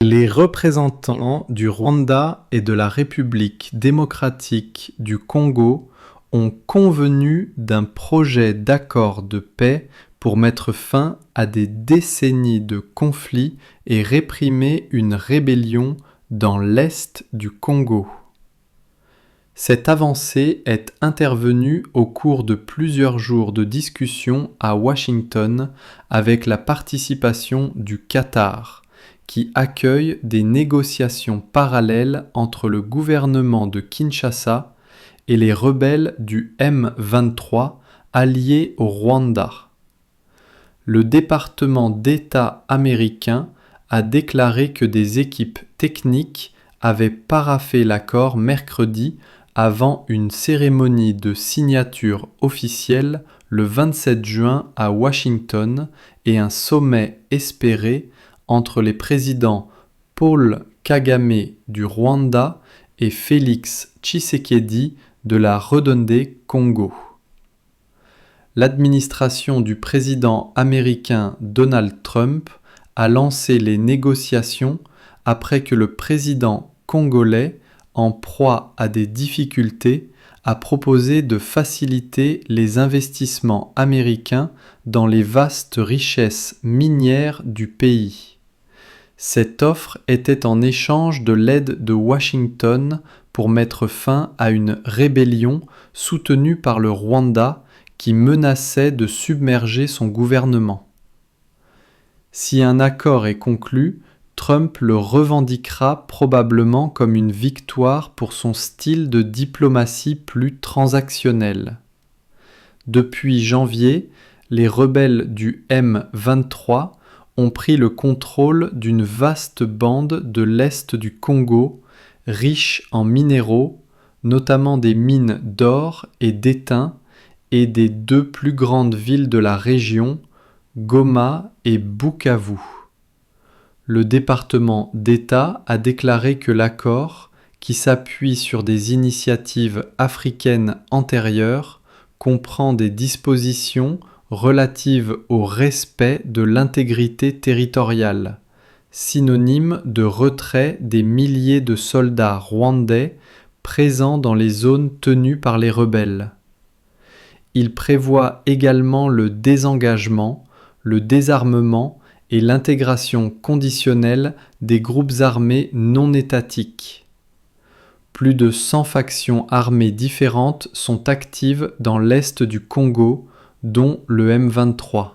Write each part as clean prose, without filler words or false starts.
Les représentants du Rwanda et de la République démocratique du Congo ont convenu d'un projet d'accord de paix pour mettre fin à des décennies de conflits et réprimer une rébellion dans l'est du Congo. Cette avancée est intervenue au cours de plusieurs jours de discussions à Washington avec la participation du Qatar, qui accueille des négociations parallèles entre le gouvernement de Kinshasa et les rebelles du M23 alliés au Rwanda. Le département d'État américain a déclaré que des équipes techniques avaient paraphé l'accord mercredi avant une cérémonie de signature officielle le 27 juin à Washington et un sommet espéré entre les présidents Paul Kagame du Rwanda et Félix Tshisekedi de la Redondé Congo. L'administration du président américain Donald Trump a lancé les négociations après que le président congolais, en proie à des difficultés, a proposé de faciliter les investissements américains dans les vastes richesses minières du pays. Cette offre était en échange de l'aide de Washington pour mettre fin à une rébellion soutenue par le Rwanda qui menaçait de submerger son gouvernement. Si un accord est conclu, Trump le revendiquera probablement comme une victoire pour son style de diplomatie plus transactionnel. Depuis janvier, les rebelles du M23 ont pris le contrôle d'une vaste bande de l'est du Congo, riche en minéraux, notamment des mines d'or et d'étain, et des deux plus grandes villes de la région, Goma et Bukavu. Le département d'État a déclaré que l'accord, qui s'appuie sur des initiatives africaines antérieures, comprend des dispositions relatives au respect de l'intégrité territoriale, synonyme de retrait des milliers de soldats rwandais présents dans les zones tenues par les rebelles. Il prévoit également le désengagement, le désarmement et l'intégration conditionnelle des groupes armés non étatiques. Plus de 100 factions armées différentes sont actives dans l'est du Congo, dont le M23.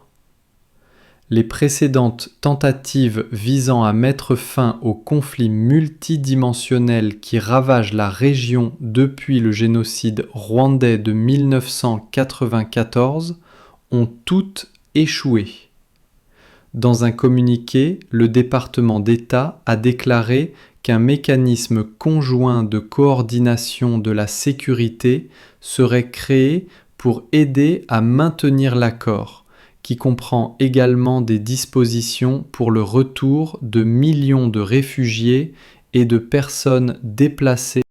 Les précédentes tentatives visant à mettre fin au conflit multidimensionnel qui ravage la région depuis le génocide rwandais de 1994 ont toutes échoué. Dans un communiqué, le département d'État a déclaré qu'un mécanisme conjoint de coordination de la sécurité serait créé pour aider à maintenir l'accord, qui comprend également des dispositions pour le retour de millions de réfugiés et de personnes déplacées